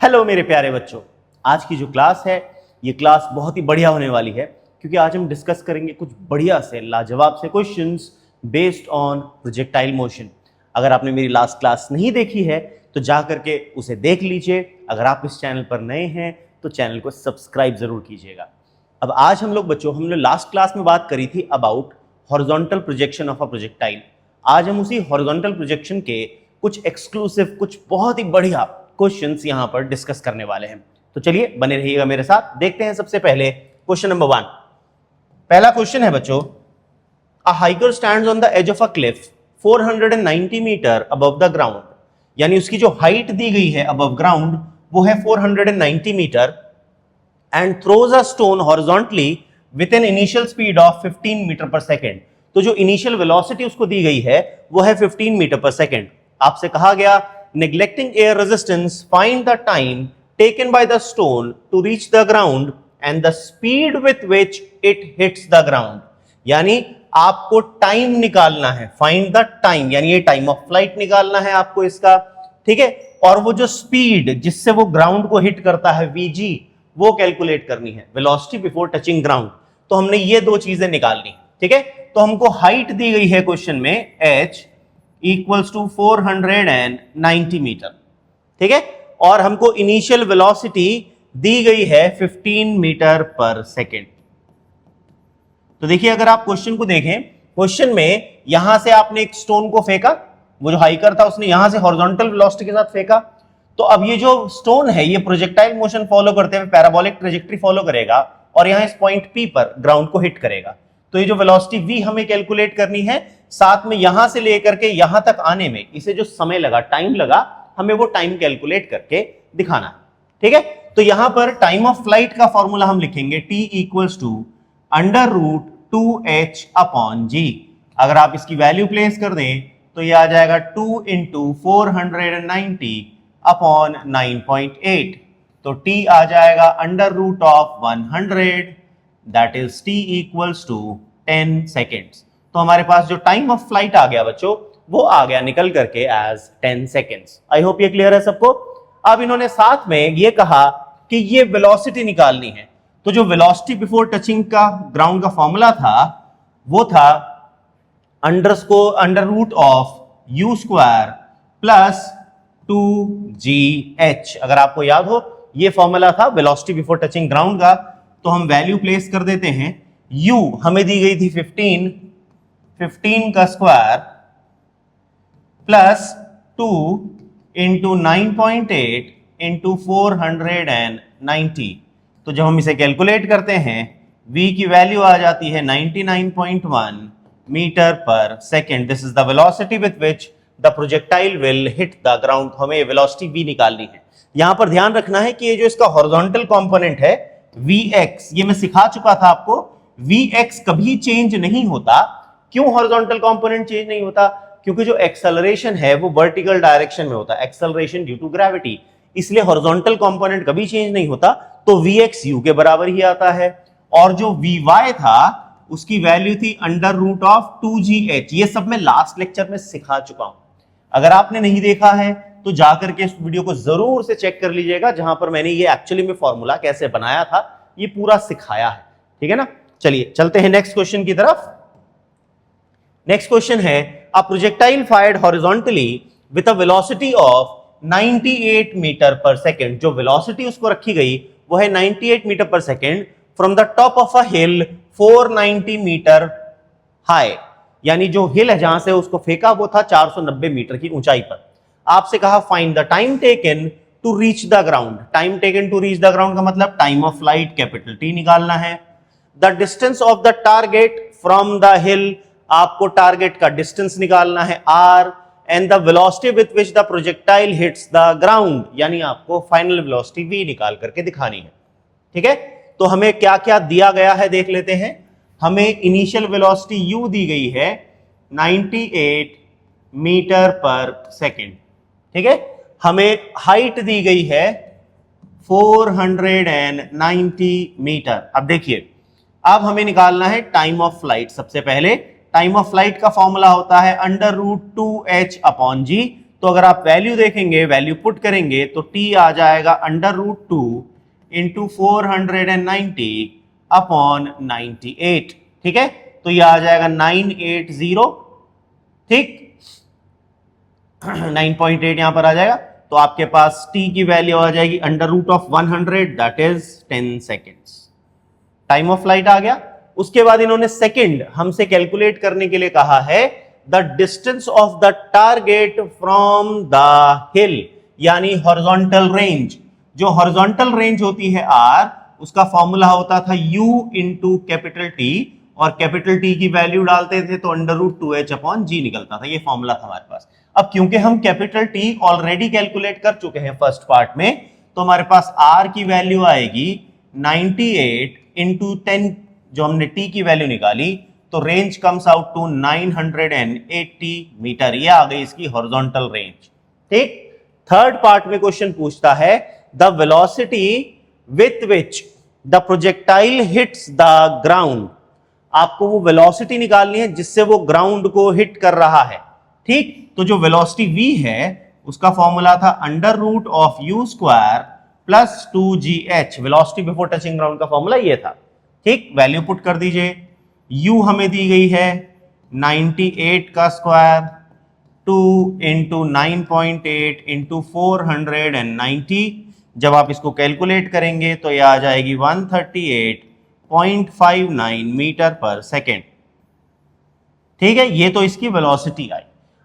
Hello मेरे प्यारे बच्चों, आज की जो क्लास है ये क्लास बहुत ही बढ़िया होने वाली है क्योंकि आज हम डिस्कस करेंगे कुछ बढ़िया से लाजवाब से questions based on projectile motion. अगर आपने मेरी लास्ट क्लास नहीं देखी है तो जा करके उसे देख लीजिए। अगर आप इस चैनल पर नए हैं तो चैनल को सब्सक्राइब जरूर कीजिएगा। अब आज हम लोग बच्चों, हमने लास्ट क्लास में बात करी थी about horizontal projection of a projectile. आज हम उसी हॉरिजॉन्टल प्रोजेक्शन के कुछ एक्सक्लूसिव, कुछ बहुत ही बढ़िया क्वेश्चंस यहां पर डिस्कस करने वाले हैं। तो चलिए बने रहिएगा मेरे साथ। देखते हैं सबसे पहले क्वेश्चन नंबर 1। पहला क्वेश्चन है बच्चों, a hiker stands on the edge of a cliff 490 metre above the ground, यानी उसकी जो हाइट दी गई है अबव ग्राउंड वो है 490 metre, and throws a stone horizontally with an initial speed of 15 metre per second. तो जो इनिशियल वेलोसिटी उसको दी गई है वो है 15 मीटर पर सेकेंड। आपसे कहा गया neglecting air resistance, find the time taken by the stone to reach the ground and the speed with which it hits the ground। यानी आपको टाइम निकालना है, find the time, यानी ये टाइम ऑफ फ्लाइट निकालना है आपको इसका, ठीक है। और वो जो स्पीड जिससे वो ग्राउंड को हिट करता है vg, वो कैलकुलेट करनी है, वेलोसिटी बिफोर टचिंग ग्राउंड। तो हमने ये दो चीजें निकालनी, ठीक है। तो हमको हाइट दी गई है क्वेश्चन में h इक्वल्स टू 490 मीटर, ठीक है। और हमको इनिशियल वेलोसिटी दी गई है 15 मीटर पर सेकेंड। तो देखिए, अगर आप क्वेश्चन को देखें, क्वेश्चन में यहां से आपने एक स्टोन को फेंका, वो जो हाइकर था उसने यहां से हॉरिजॉन्टल वेलोसिटी के साथ फेंका। तो अब ये जो स्टोन है ये प्रोजेक्टाइल मोशन फॉलो करते हुए पैराबोलिक ट्रेजेक्टरी फॉलो करेगा और यहां इस पॉइंट P पर ग्राउंड को हिट करेगा। तो ये जो वेलोसिटी v हमें कैलकुलेट करनी है, साथ में यहां से लेकर के यहां तक आने में इसे जो समय लगा, टाइम लगा, हमें वो टाइम कैलकुलेट करके दिखाना है, ठीक है। तो यहां पर टाइम ऑफ फ्लाइट का फॉर्मूला हम लिखेंगे t equals to under root 2h upon g। अगर आप इसकी वैल्यू प्लेस कर दें तो ये आ जाएगा 2 इंटू 490 अपॉन 9.8। तो t आ जाएगा under root of 100, that is t equals to 10 seconds. तो हमारे पास जो टाइम ऑफ फ्लाइट आ गया बच्चों, वो आ गया निकल करके एज 10 सेकेंड्स। आई होप ये क्लियर है सबको। अब इन्होंने साथ में ये कहा कि ये वेलोसिटी निकालनी है। तो जो वेलोसिटी बिफोर टचिंग का ग्राउंड का फॉर्मूला था वो था under root of u square plus 2gh। अगर आपको याद हो, ये फॉर्मूला था वेलोसिटी बिफोर टचिंग ग्राउंड का। तो हम वैल्यू प्लेस कर देते हैं। u हमें दी गई थी 15 का स्क्वायर प्लस 2 इंटू 9.8 इंटू 490। तो जब हम इसे कैलकुलेट करते हैं, v की वैल्यू आ जाती है 99.1 metre per second. This is the velocity with which the projectile will hit the ground. हमें वेलोसिटी v निकालनी है। यहां पर ध्यान रखना है कि ये जो इसका हॉरिजॉन्टल कंपोनेंट है vx, ये मैं सिखा चुका था आपको, vx कभी चेंज नहीं होता। क्यों हॉरिजॉन्टल कंपोनेंट चेंज नहीं होता? क्योंकि जो एक्सेलरेशन है वो वर्टिकल डायरेक्शन में होता है, एक्सेलरेशन ड्यू टू ग्रेविटी, इसलिए हॉरिजॉन्टल कंपोनेंट कभी चेंज नहीं होता। तो vx u के बराबर ही आता है। और जो vy था उसकी वैल्यू थी अंडर रूट ऑफ 2gh। ये सब मैं लास्ट लेक्चर में सिखा चुका हूं। अगर आपने नहीं देखा है तो जाकर के इस वीडियो को जरूर से चेक कर लीजिएगा, जहां पर मैंने ये एक्चुअली में फॉर्मूला कैसे बनाया था ये पूरा सिखाया है, ठीक है ना। चलिए चलते हैं नेक्स्ट क्वेश्चन की तरफ। नेक्स्ट क्वेश्चन है, a projectile fired horizontally with a velocity of 98 metre per second. जो वेलोसिटी उसको रखी गई वो है 98 metre per second from the top of a hill 490 metre high. यानी जो हिल है जहां से उसको फेंका वो था 490 मीटर की ऊंचाई पर। आपसे कहा find the time taken to reach the ground. Time taken to reach the ground का मतलब time of flight capital T निकालना है। The distance of the target from the hill, आपको टारगेट का डिस्टेंस निकालना है r, and the velocity with which the projectile hits the ground, यानी आपको फाइनल वेलोसिटी v निकाल करके दिखानी है, ठीक है। तो हमें क्या क्या दिया गया है देख लेते हैं। हमें इनिशियल वेलोसिटी u दी गई है 98 मीटर पर सेकेंड, ठीक है। हमें हाइट दी गई है 490 मीटर। अब देखिए, अब हमें निकालना है टाइम ऑफ फ्लाइट। सबसे पहले टाइम ऑफ फ्लाइट का फॉर्मूला होता है under root 2h upon g। तो अगर आप वैल्यू देखेंगे, वैल्यू पुट करेंगे तो t आ जाएगा √2 इंटू 490 अपॉन 98। ठीक है, तो ये आ जाएगा 980। ठीक 9.8 यहां पर आ जाएगा। तो आपके पास t की वैल्यू आ जाएगी √100, that is 10 seconds. Time of flight आ गया। उसके बाद इन्होंने सेकंड हमसे कैलकुलेट करने के लिए कहा है the distance of the target from the हिल, यानी हॉरिजॉन्टल रेंज। जो हॉरिजॉन्टल रेंज होती है r, उसका फॉर्मूला होता था u इंटू कैपिटल T, और कैपिटल T की वैल्यू डालते थे तो √2h अपॉन g निकलता था। ये फॉर्मूला था हमारे पास। अब क्योंकि हम कैपिटल T ऑलरेडी कैलकुलेट कर चुके हैं फर्स्ट पार्ट में, तो हमारे पास r की वैल्यू आएगी 98 इंटू 10, जो हमने t की वैल्यू निकाली, तो range comes out to 980 metre. ये आ गई इसकी हॉरिजॉन्टल रेंज। ठीक, थर्ड पार्ट में क्वेश्चन पूछता है the velocity with which the projectile hits the ground. आपको वो वेलोसिटी निकालनी है जिससे वो ग्राउंड को हिट कर रहा है। ठीक, तो जो वेलोसिटी v है उसका फॉर्मूला था √u² plus 2gh। Velocity before touching ground का फॉर्मूला ये था। ठीक, वैल्यू पुट कर दीजिए। u हमें दी गई है 98 का स्क्वायर, 2 इंटू 9.8 इंटू 490। जब आप इसको कैलकुलेट करेंगे तो ये आ जाएगी 138.59 मीटर पर सेकेंड। ठीक है, ये तो इसकी वेलोसिटी आई।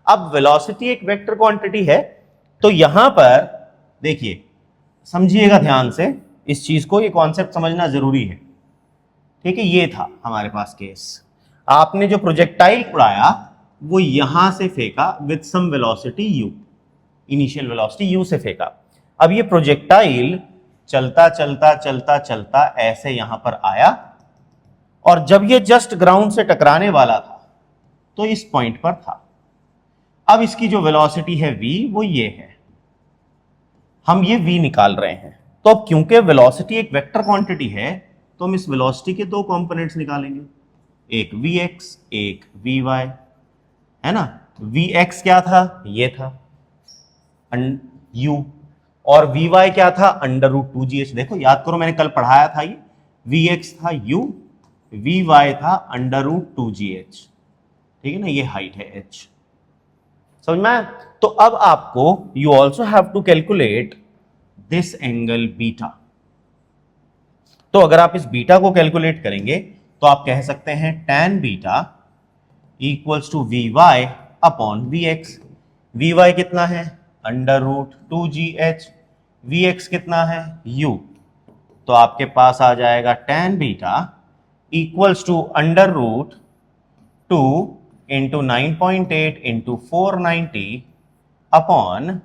अब वेलोसिटी एक वेक्टर क्वांटिटी है, तो यहां पर देखिए, समझिएगा ध्यान से इस चीज को, ये कॉन्सेप्ट समझना जरूरी है। ठीक है, ये था हमारे पास केस। आपने जो प्रोजेक्टाइल उड़ाया वो यहां से फेंका with some velocity u, initial velocity u से फेंका। अब ये प्रोजेक्टाइल चलता चलता चलता चलता ऐसे यहां पर आया, और जब ये जस्ट ग्राउंड से टकराने वाला था तो इस पॉइंट पर था। अब इसकी जो वेलोसिटी है v, वो ये है। हम ये v निकाल रहे हैं। तो अब क्योंकि वेलोसिटी एक वेक्टर क्वांटिटी है, तो हम इस वेलोसिटी के दो कंपोनेंट्स निकालेंगे, एक vx एक vy, है ना। vx क्या था, ये था u, और vy क्या था √2gh। देखो याद करो, मैंने कल पढ़ाया था, ये vx था u, vy था √2gh। ठीक है ना, ये हाइट है h। समझ में आया? तो अब आपको you also have to calculate this angle beta. तो अगर आप इस बीटा को कैलकुलेट करेंगे तो आप कह सकते हैं tan beta equals to vy अपॉन vx। vy कितना है √2gh, vx कितना है u। तो आपके पास आ जाएगा tan beta equals to √2 into 9.8 into 490 upon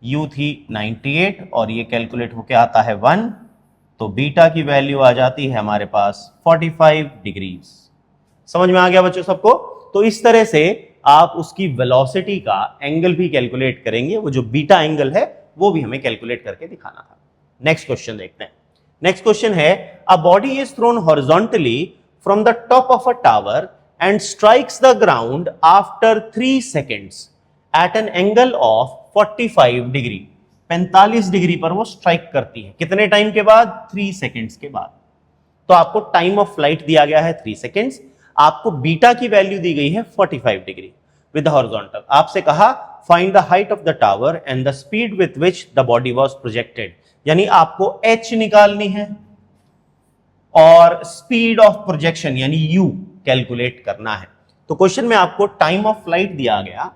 u थी 98, और ये कैलकुलेट होके आता है 1, तो बीटा की वैल्यू आ जाती है हमारे पास 45 डिग्रीज। समझ में आ गया बच्चों सबको? तो इस तरह से आप उसकी वेलोसिटी का एंगल भी कैलकुलेट करेंगे। वो जो बीटा एंगल है वो भी हमें कैलकुलेट करके दिखाना था। नेक्स्ट क्वेश्चन देखते हैं। नेक्स्ट क्वेश्चन है a body is throne horizontally from the top of a tower and strikes the ground after 3 seconds at an angle of 45 degree. 45 degree पर वो स्ट्राइक करती है। कितने टाइम के बाद? 3 सेकेंड्स के बाद। तो आपको टाइम ऑफ फ्लाइट दिया गया है 3 सेकेंड्स, आपको बीटा की वैल्यू दी गई है 45 डिग्री विद हॉरिजॉन्टल। आपसे कहा find the height of the tower and the speed with which the body was projected, यानी आपको h निकालनी है और स्पीड ऑफ प्रोजेक्शन यानी u कैलकुलेट करना है। तो क्वेश्चन में आपको टाइम ऑफ फ्लाइट दिया गया,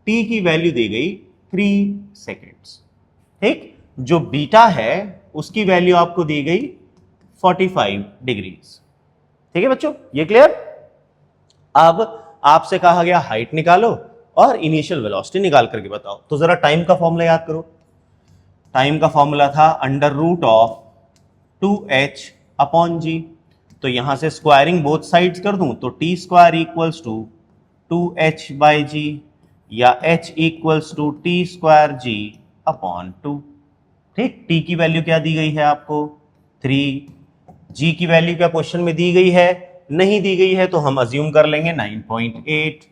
t की वैल्यू दी गई 3 सेकेंड्स। ठीक, जो बीटा है उसकी वैल्यू आपको दी गई 45 डिग्रीज। ठीक है बच्चों, ये क्लियर? अब आपसे कहा गया हाइट निकालो और इनिशियल वेलोसिटी निकाल करके बताओ। तो जरा टाइम का फॉर्मूला याद करो। टाइम का फॉर्मूला था √2h अपॉन g। तो यहां से स्क्वायरिंग बोथ साइड्स कर दूं तो t square equals to 2h by g, या h equals to t square g upon 2। ठीक, t की वैल्यू क्या दी गई है आपको 3, g की वैल्यू क्या क्वेश्चन में दी गई है? नहीं दी गई है, तो हम अज्यूम कर लेंगे 9.8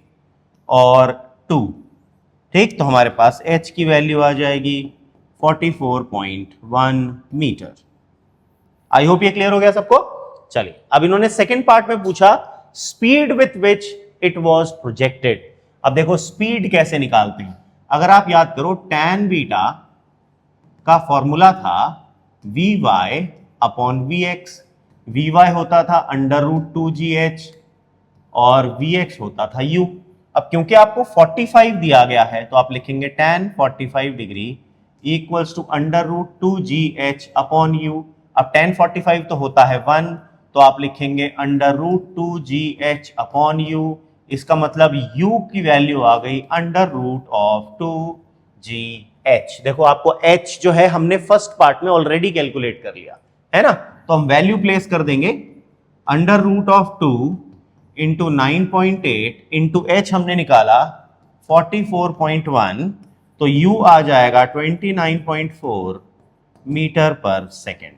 और 2। ठीक, तो हमारे पास h की वैल्यू आ जाएगी 44.1 मीटर। आई होप ये क्लियर हो गया सबको। चलिए, अब इन्होंने सेकेंड पार्ट में पूछा speed with which it was projected. अब देखो स्पीड कैसे निकालते हैं। अगर आप याद करो tan बीटा का फॉर्मूला था vy अपॉन vx। vy होता था √2gh और vx होता था u। अब क्योंकि आपको 45 दिया गया है तो आप लिखेंगे tan 45 degree equals to √2gh upon u। अब tan 45 तो होता है 1, तो आप लिखेंगे √2gh अपॉन u। इसका मतलब u की वैल्यू आ गई √2gh। देखो आपको h जो है हमने फर्स्ट पार्ट में ऑलरेडी कैलकुलेट कर लिया है ना, तो हम वैल्यू प्लेस कर देंगे √2 इंटू 9.8 इंटू h हमने निकाला 44.1, तो u आ जाएगा 29.4 मीटर पर सेकेंड।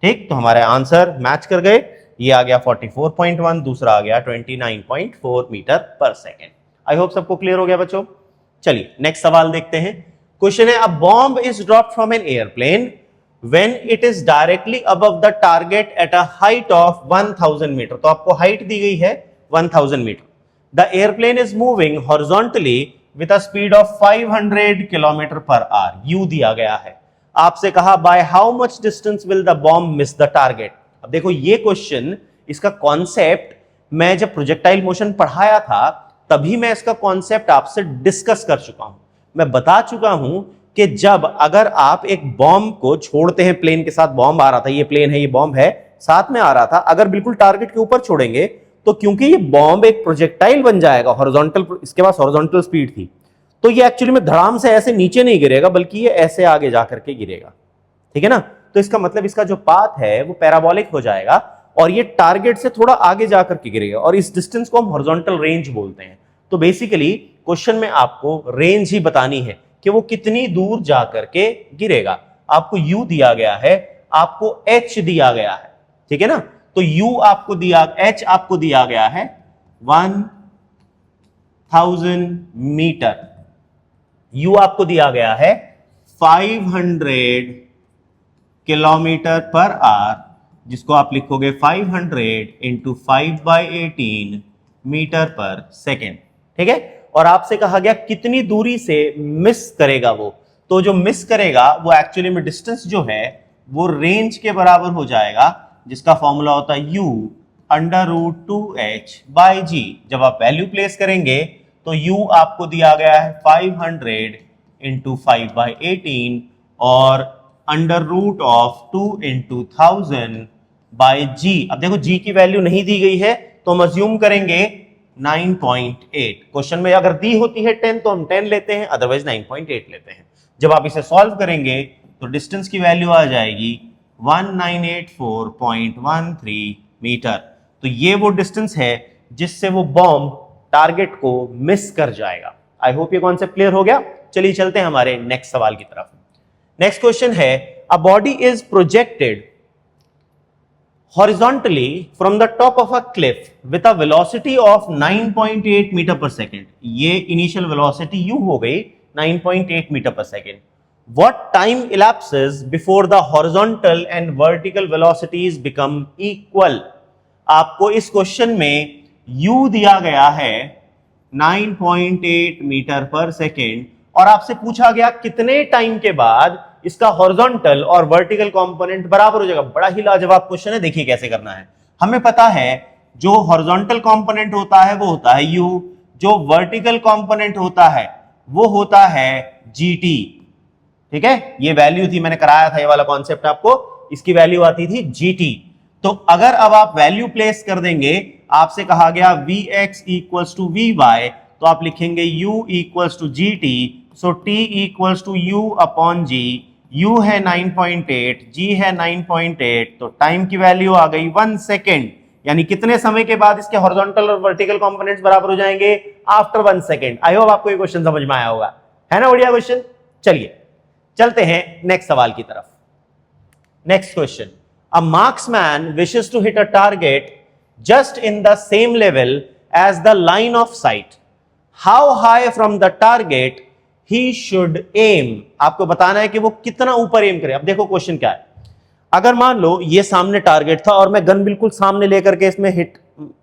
ठीक, तो हमारे आंसर मैच कर गए। ये आ गया 44.1, दूसरा आ गया 29.4 metre per second. I hope सबको क्लियर हो गया बच्चों। चलिए नेक्स्ट सवाल देखते हैं। क्वेश्चन है, a bomb is dropped from an airplane when it is directly above the target at a height of 1000 metre. तो आपको हाइट दी गई है 1000 metre. The airplane is moving horizontally with a speed of 500 kilometre per hour. U दिया गया है। आपसे कहा by how much distance will the bomb miss the target। अब देखो ये क्वेश्चन, इसका कॉन्सेप्ट मैं जब प्रोजेक्टाइल मोशन पढ़ाया था तभी मैं इसका कॉन्सेप्ट आपसे डिस्कस कर चुका हूं। मैं बता चुका हूं कि जब अगर आप एक बॉम्ब को छोड़ते हैं, प्लेन के साथ बॉम्ब आ रहा था, ये प्लेन है, ये बॉम्ब है, साथ में आ रहा था, अगर बिल्कुल टारगेट के ऊपर छोड़ेंगे तो क्योंकि ये बॉम्ब एक प्रोजेक्टाइल बन जाएगा हॉरिजॉन्टल, इसके पास हॉरिजॉन्टल स्पीड थी, तो ये एक्चुअली में धड़ाम से ऐसे नीचे नहीं गिरेगा बल्कि ये ऐसे आगे जाकर के गिरेगा। ठीक है ना, तो इसका मतलब इसका जो पाथ है वो पैराबोलिक हो जाएगा और ये टारगेट से थोड़ा आगे जाकर के गिरेगा और इस डिस्टेंस को हम हॉरिजॉन्टल रेंज बोलते हैं। तो बेसिकली क्वेश्चन में आपको रेंज ही बतानी है कि वो कितनी दूर जाकर के गिरेगा। आपको u दिया गया है, आपको h दिया गया है, ठीक है ना, तो u आपको दिया, h आपको दिया गया है 1000 मीटर, u आपको दिया गया है 500 किलोमीटर पर आवर, जिसको आप लिखोगे 500 इंटू 5/18 मीटर पर सेकेंड। ठीक है, और आपसे कहा गया कितनी दूरी से मिस करेगा वो, तो जो मिस करेगा वो एक्चुअली में डिस्टेंस जो है वो रेंज के बराबर हो जाएगा, जिसका फॉर्मूला होता है u √2h/g। जब आप वैल्यू प्लेस करेंगे तो u आपको दिया गया है 500 इंटू 5/18 और √2 इंटू 1000/g। अब देखो g की वैल्यू नहीं दी गई है तो हम अज्यूम करेंगे 9.8। क्वेश्चन में अगर दी होती है 10 तो हम 10 लेते हैं, अदरवाइज 9.8 लेते हैं। जब आप इसे सॉल्व करेंगे तो डिस्टेंस की वैल्यू आ जाएगी 1984.13 मीटर। तो ये वो डिस्टेंस है जिससे वो बॉम्ब टारगेट को मिस कर जाएगा। आई होप ये कॉन्सेप्ट क्लियर हो गया। चलिए चलते हैं हमारे नेक्स्ट सवाल की तरफ। नेक्स्ट क्वेश्चन है, a body is projected horizontally from the top of a cliff with a velocity of 9.8 metre per second. ये इनिशियल वेलोसिटी u हो गई 9.8 metre per second. What time elapses before the horizontal and vertical velocities become equal? आपको इस question में u दिया गया है 9.8 metre per second और आपसे पूछा गया कितने टाइम के बाद इसका हॉरिजॉन्टल और वर्टिकल कंपोनेंट बराबर हो जाएगा। बड़ा ही लाजवाब क्वेश्चन है, देखिए कैसे करना है। हमें पता है जो हॉरिजॉन्टल कंपोनेंट होता है वो होता है u, जो वर्टिकल कंपोनेंट होता है वो होता है gt। ठीक है, ये वैल्यू थी, मैंने कराया था ये वाला कॉन्सेप्ट आपको, इसकी वैल्यू आती थी gt। तो अगर अब आप वैल्यू प्लेस कर देंगे, आपसे कहा गया vx इक्वल्स टू vy, तो आप लिखेंगे u equals to gt, so t equals to u upon g। u है 9.8, g है 9.8, तो टाइम की वैल्यू आ गई 1 सेकेंड। यानी कितने समय के बाद इसके हॉरिजॉन्टल और वर्टिकल कंपोनेंट्स बराबर हो जाएंगे? After 1 second. आई होप आपको ये क्वेश्चन समझ में आया होगा, है ना, बढ़िया क्वेश्चन। चलिए चलते हैं नेक्स्ट सवाल की तरफ। Next question, a marksman wishes to hit a target just in the same level as the line of sight. How high from the target he should aim, आपको बताना है कि वो कितना ऊपर एम करे। अब देखो क्वेश्चन क्या है, अगर मान लो ये सामने टारगेट था और मैं गन बिल्कुल सामने लेकर के इसमें हिट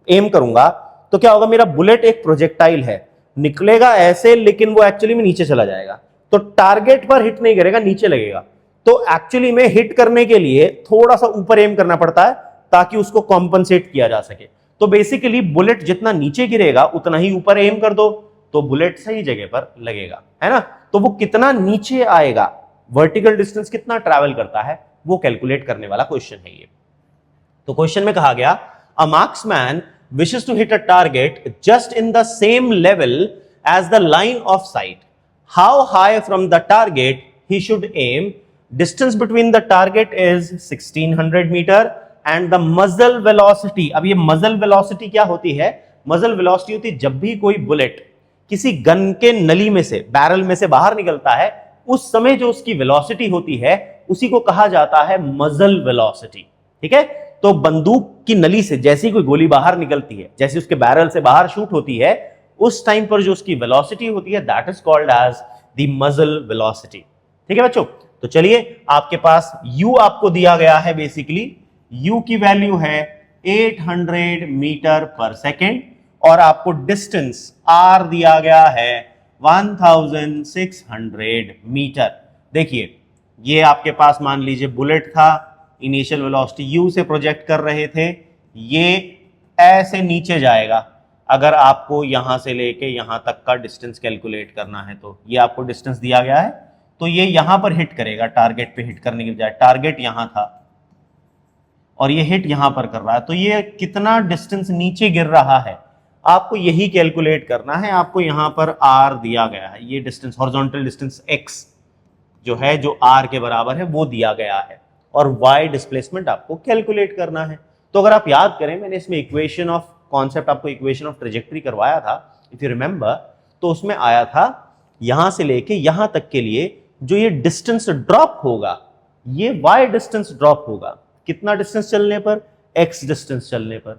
एम करूंगा, तो क्या होगा, मेरा बुलेट एक प्रोजेक्टाइल है, निकलेगा ऐसे लेकिन वो एक्चुअली में नीचे चला जाएगा, तो टारगेट पर हिट नहीं करेगा, नीचे लगेगा। तो एक्चुअली में हिट करने के लिए थोड़ा सा ऊपर एम करना पड़ता है ताकि उसको कॉम्पनसेट किया जा सके। तो बेसिकली बुलेट जितना नीचे गिरेगा उतना ही ऊपर एम कर दो, तो बुलेट सही जगह पर लगेगा, है ना। तो वो कितना नीचे आएगा, वर्टिकल डिस्टेंस कितना ट्रैवल करता है, वो कैलकुलेट करने वाला क्वेश्चन है ये। तो क्वेश्चन में कहा गया, अ marksman wishes to hit a target just in the same level as the line of sight. How high from the target he should aim? Distance between the target is 1600 meter and the muzzle velocity. अब ये muzzle velocity क्या होती है? muzzle velocity होती है जब भी कोई बुलेट किसी गन के नली में से, बैरल में से बाहर निकलता है, उस समय जो उसकी वेलोसिटी होती है उसी को कहा जाता है मजल वेलोसिटी। ठीक है, तो बंदूक की नली से जैसी कोई गोली बाहर निकलती है, जैसी उसके बैरल से बाहर शूट होती है, उस टाइम पर जो उसकी वेलोसिटी होती है that is called as the muzzle velocity. ठीक है बच्चों, तो चलिए आपके पास u आपको दिया गया है, बेसिकली u की वैल्यू है 800 मीटर पर सेकेंड और आपको डिस्टेंस r दिया गया है 1600 मीटर। देखिए ये आपके पास मान लीजिए बुलेट था, इनिशियल वेलोसिटी u से प्रोजेक्ट कर रहे थे, ये ऐसे नीचे जाएगा। अगर आपको यहां से लेके यहां तक का डिस्टेंस कैलकुलेट करना है तो ये आपको डिस्टेंस दिया गया है, तो ये यहां पर हिट करेगा, टारगेट पे हिट करने के बजाय टारगेट यहां था और ये हिट यहां पर कर रहा है, तो ये कितना डिस्टेंस नीचे गिर रहा है आपको यही कैलकुलेट करना है। आपको यहां पर r दिया गया है, ये डिस्टेंस हॉरिजॉन्टल डिस्टेंस x जो है, जो r के बराबर है वो दिया गया है, और y डिस्प्लेसमेंट आपको कैलकुलेट करना है। तो अगर आप याद करें, मैंने इसमें इक्वेशन ऑफ कॉन्सेप्ट, आपको इक्वेशन ऑफ ट्रेजेक्टरी करवाया था इफ यू रिमेंबर, तो उसमें आया था यहां से लेके यहां तक के लिए जो ये डिस्टेंस ड्रॉप होगा, ये y डिस्टेंस ड्रॉप होगा, कितना डिस्टेंस चलने पर, x डिस्टेंस चलने पर।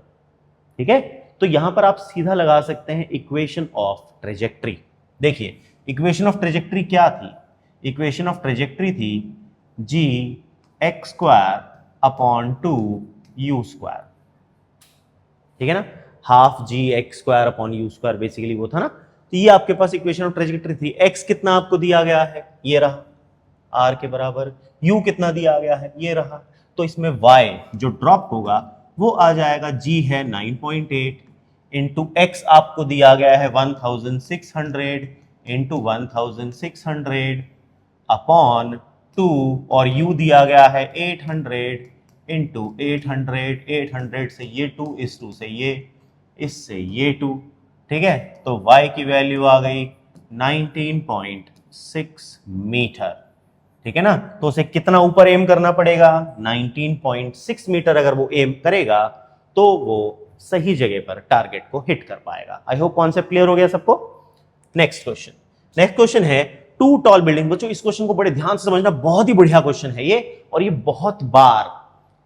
ठीक है, तो यहां पर आप सीधा लगा सकते हैं इक्वेशन ऑफ ट्रेजेक्टरी। देखिए इक्वेशन ऑफ ट्रेजेक्टरी क्या थी, इक्वेशन ऑफ ट्रेजेक्टरी थी g x square upon 2 u square. ठीक है ना, half g x square upon u square, basically वो था ना। तो ये आपके पास इक्वेशन ऑफ ट्रेजेक्टरी थी। x कितना आपको दिया गया है, ये रहा r के बराबर, u कितना दिया गया है, ये रहा। तो इसमें y जो ड्रॉप होगा वो आ जाएगा, g है 9.8 इंटू x आपको दिया गया है 1600 इंटू 1600 अपॉन 2 और u दिया गया है 800 इंटू 800 से ये 2, इस 2 से ये, इससे ये 2। ठीक है, तो y की वैल्यू आ गई 19.6 मीटर। ठीक है ना, तो उसे कितना ऊपर एम करना पड़ेगा, 19.6 मीटर अगर वो एम करेगा तो वो सही जगह पर टारगेट को हिट कर पाएगा। आई होप कॉन्सेप्ट क्लियर हो गया सबको। नेक्स्ट क्वेश्चन है टू टॉल बिल्डिंग। बच्चों इस क्वेश्चन को बड़े ध्यान से समझना, बहुत ही बढ़िया क्वेश्चन है ये, और ये बहुत बार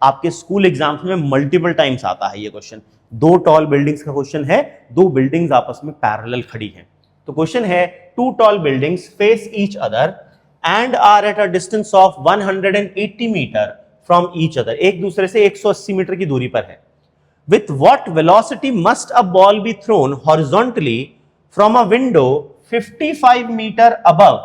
आपके स्कूल एग्जाम्स में मल्टीपल टाइम्स आता है ये क्वेश्चन। दो टॉल बिल्डिंग्स का क्वेश्चन है, दो बिल्डिंग्स आपस में पैरेलल खड़ी हैं। तो क्वेश्चन है two tall buildings face each other and are at a distance of 180 metre from each other. एक दूसरे से 180 मीटर की दूरी पर है। With what velocity must a ball be thrown horizontally from a window 55 meter above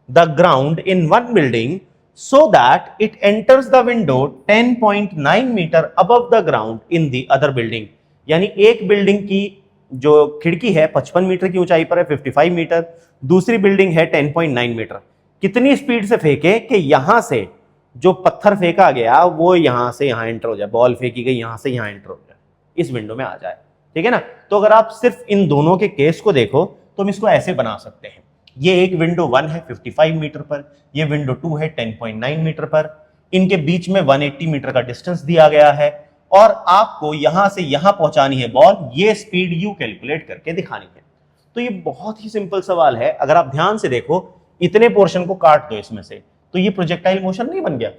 the ground in one building so that it enters the window 10.9 meter above the ground in the other building? यानी एक building की जो खिड़की है 55 metre की ऊंचाई पर है, 55 मीटर, दूसरी बिल्डिंग है 10.9 मीटर। कितनी स्पीड से फेंके कि यहां से जो पत्थर फेंका गया वो यहां से यहां एंटर हो जाए, बॉल फेंकी गई यहां से यहां एंटर हो जाए, इस विंडो में आ जाए। ठीक है ना, तो अगर आप सिर्फ इन दोनों के केस को देखो तो हम इसको ऐसे बना सकते हैं। ये एक विंडो 1 है 55 मीटर पर, ये विंडो 2 है 10.9 मीटर पर, इनके बीच में 180 मीटर का डिस्टेंस दिया गया है और आपको यहां से यहां पहुंचानी है बॉल, ये स्पीड यू कैलकुलेट करके दिखानी है। तो ये बहुत ही सिंपल सवाल है। अगर आप ध्यान से देखो, इतने पोर्शन को काट दो इसमें से, तो ये प्रोजेक्टाइल मोशन नहीं बन गया।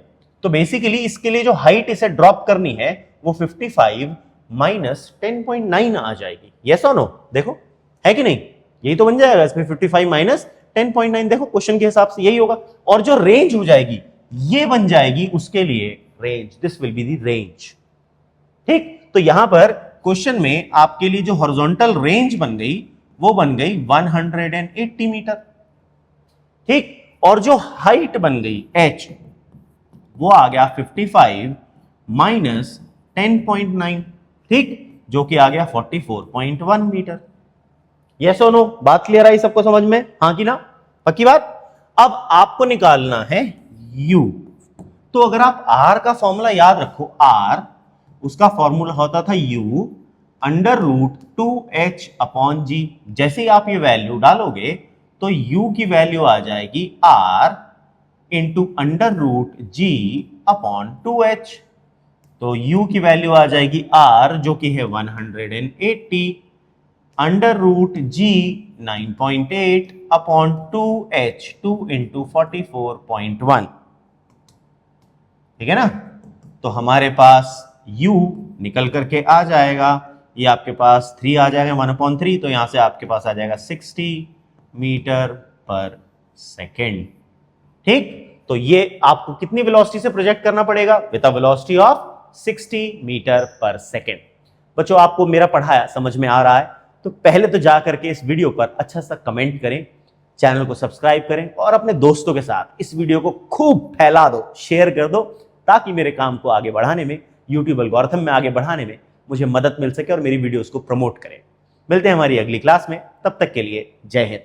तो बेसिकली इसके लिए जो हाइट इसे ड्रॉप करनी है वो 55 माइनस 10.9 आ जाएगी। यस और नो, देखो है कि नहीं, यही तो बन जाएगा इसमें 55 माइनस 10.9, देखो क्वेश्चन के हिसाब से यही होगा। और जो रेंज हो जाएगी ये बन जाएगी उसके लिए range, this will be the range. ठीक, तो यहां पर क्वेश्चन में आपके लिए जो हॉरिजॉन्टल रेंज बन गई वो बन गई 180 मीटर। ठीक, और जो हाइट बन गई h वो आ गया 55 माइनस 10.9, ठीक, जो कि आ गया 44.1 मीटर। यस और नो, बात क्लियर आई सबको समझ में, हाँ कि ना, पक्की बात। अब आपको निकालना है u। तो अगर आप r का फॉर्मूला याद रखो, r उसका फॉर्मूला होता था u under root 2h upon g. जैसे ही आप ये वैल्यू डालोगे तो u की वैल्यू आ जाएगी r इंटू अंडर रूट जी अपॉन 2h। तो u की वैल्यू आ जाएगी r जो कि है 180 अंडर रूट जी 9.8 अपॉन 2h, 2 इंटू 44.1। ठीक है ना, तो हमारे पास u निकल करके आ जाएगा, ये आपके पास 3 आ जाएगा 1/3, तो यहां से आपके पास आ जाएगा 60 मीटर पर सेकेंड। ठीक, तो ये आपको कितनी वेलोसिटी से प्रोजेक्ट करना पड़ेगा? With a velocity of 60 metre per second. बच्चों, आपको मेरा पढ़ाया समझ में आ रहा है? तो पहले तो जा करके इस वीडियो पर अच्छा सा कमेंट करें, चैनल को सब्सक्राइब करें और अपने दोस्तों के साथ इस वीडियो को खूब फैला दो, शेयर कर दो, ताकि मेरे काम को आगे बढ़ाने में, यूट्यूब एल्गोरिथम में आगे बढ़ाने में मुझे मदद मिल सके और मेरी वीडियोस को प्रमोट करें। मिलते हैं हमारी अगली क्लास में, तब तक के लिए जय हिंद।